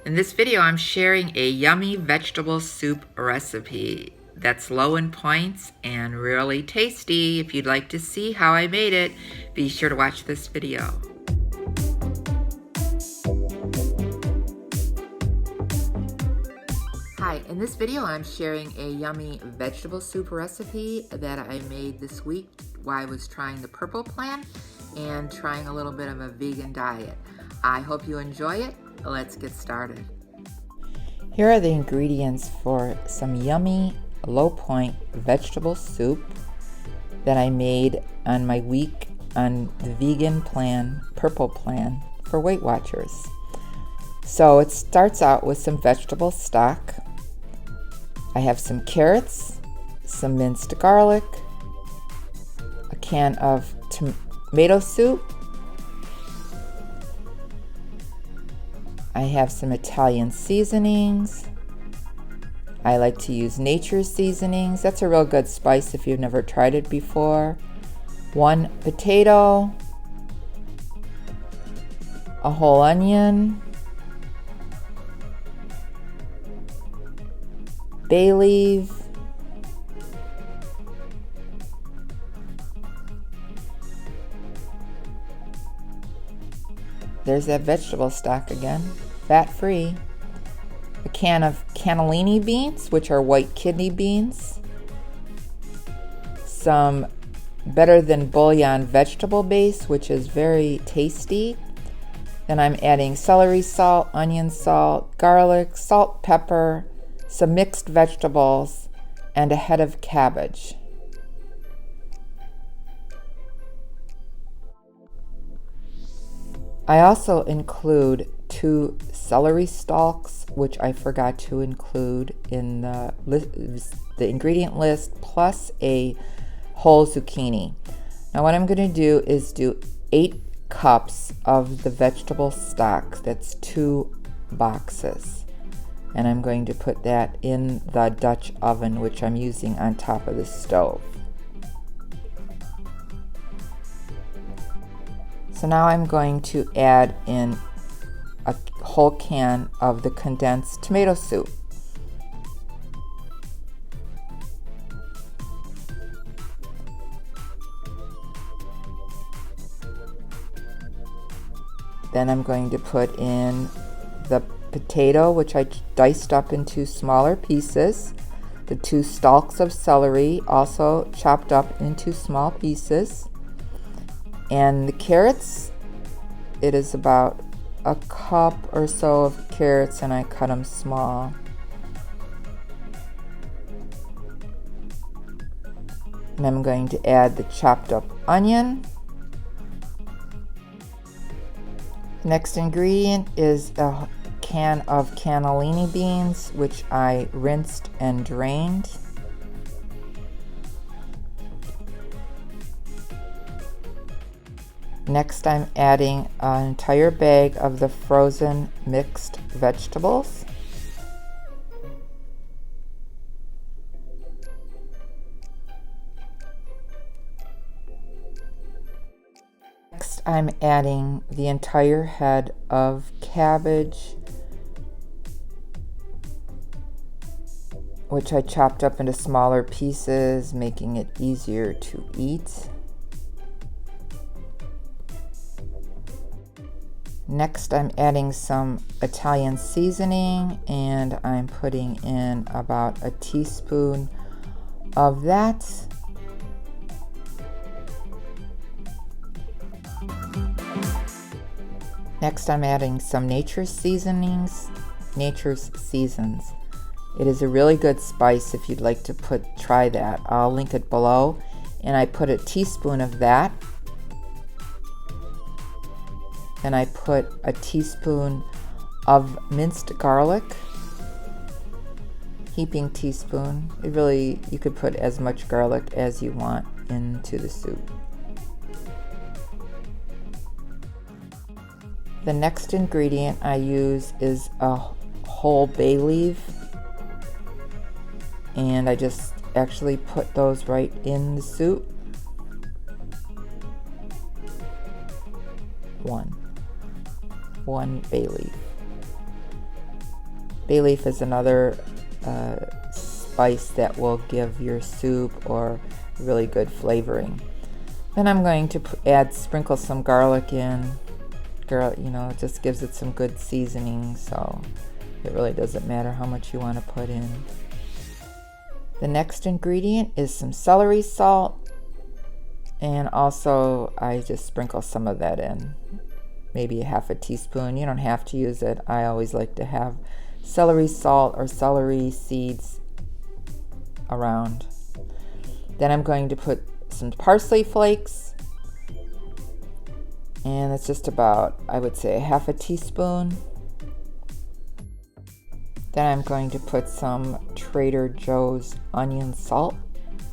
In this video, I'm sharing a yummy vegetable soup recipe that's low in points and really tasty. If you'd like to see how I made it, be sure to watch this video. Hi, in this video I'm sharing a yummy vegetable soup recipe that I made this week while I was trying the purple plan and trying a little bit of a vegan diet. I hope you enjoy it. Let's get started. Here are the ingredients for some yummy low point vegetable soup that I made on my week on the vegan plan, purple plan for Weight Watchers. So it starts out with some vegetable stock. I have some carrots, some minced garlic, a can of tomato soup. I have some Italian seasonings. I like to use nature's seasonings. That's a real good spice if you've never tried it before. 1 potato, a whole onion, bay leaf, there's that vegetable stock again, fat-free, a can of cannellini beans, which are white kidney beans, some better than bouillon vegetable base, which is very tasty. Then I'm adding celery salt, onion salt, garlic, salt, pepper, some mixed vegetables, and a head of cabbage. I also include 2 celery stalks, which I forgot to include in the ingredient list, plus a whole zucchini. Now what I'm going to do is do 8 cups of the vegetable stock. That's 2 boxes. And I'm going to put that in the Dutch oven, which I'm using on top of the stove. So now I'm going to add in a whole can of the condensed tomato soup. Then I'm going to put in the potato, which I diced up into smaller pieces, the 2 stalks of celery, also chopped up into small pieces, and the carrots. It is about a cup or so of carrots, and I cut them small. And I'm going to add the chopped up onion. Next ingredient is a can of cannellini beans, which I rinsed and drained. Next, I'm adding an entire bag of the frozen mixed vegetables. Next, I'm adding the entire head of cabbage, which I chopped up into smaller pieces, making it easier to eat. Next, I'm adding some Italian seasoning, and I'm putting in about a teaspoon of that. Next, I'm adding some nature's seasonings, nature's seasons. It is a really good spice if you'd like to try that. I'll link it below. And I put a teaspoon of that. And I put a teaspoon of minced garlic, heaping teaspoon. You could put as much garlic as you want into the soup. The next ingredient I use is a whole bay leaf, and I just actually put those right in the soup. One bay leaf. Bay leaf is another spice that will give your soup or really good flavoring. Then I'm going to sprinkle some garlic in. It just gives it some good seasoning, so it really doesn't matter how much you want to put in. The next ingredient is some celery salt, and also I just sprinkle some of that in, maybe a half a teaspoon. You don't have to use it. I always like to have celery salt or celery seeds around. Then I'm going to put some parsley flakes, and it's just about, I would say, a half a teaspoon. Then I'm going to put some Trader Joe's onion salt,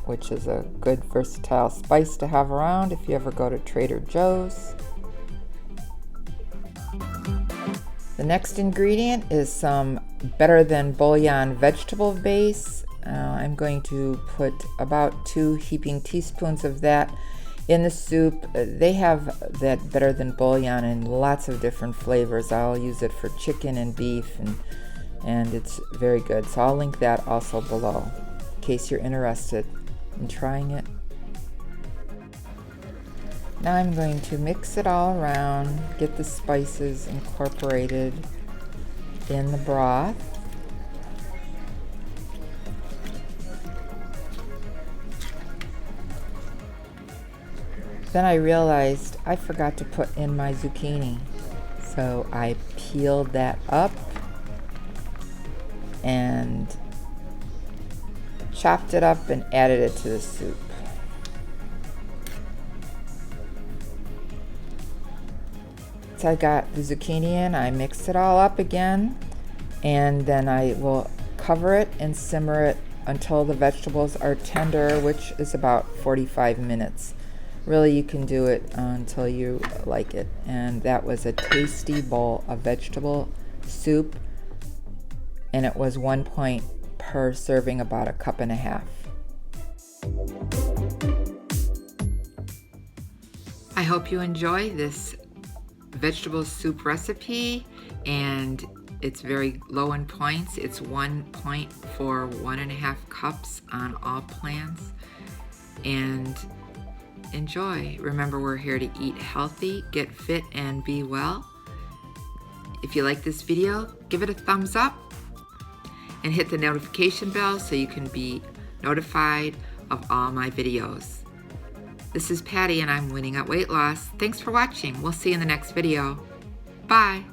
which is a good versatile spice to have around if you ever go to Trader Joe's. The next ingredient is some Better Than Bouillon vegetable base. I'm going to put about 2 heaping teaspoons of that in the soup. They have that Better Than Bouillon in lots of different flavors. I'll use it for chicken and beef, and it's very good. So I'll link that also below in case you're interested in trying it. Now I'm going to mix it all around, get the spices incorporated in the broth. Then I realized I forgot to put in my zucchini. So I peeled that up and chopped it up and added it to the soup. So I got the zucchini in, I mixed it all up again, and then I will cover it and simmer it until the vegetables are tender, which is about 45 minutes. Really, you can do it until you like it. And that was a tasty bowl of vegetable soup, and it was 1 point per serving, about 1.5 cups. I hope you enjoy this vegetable soup recipe, and it's very low in points. It's 1 point for 1.5 cups on all plans. And enjoy. Remember, we're here to eat healthy, get fit, and be well. If you like this video, give it a thumbs up and hit the notification bell so you can be notified of all my videos. This is Patty, and I'm winning at weight loss. Thanks for watching. We'll see you in the next video. Bye.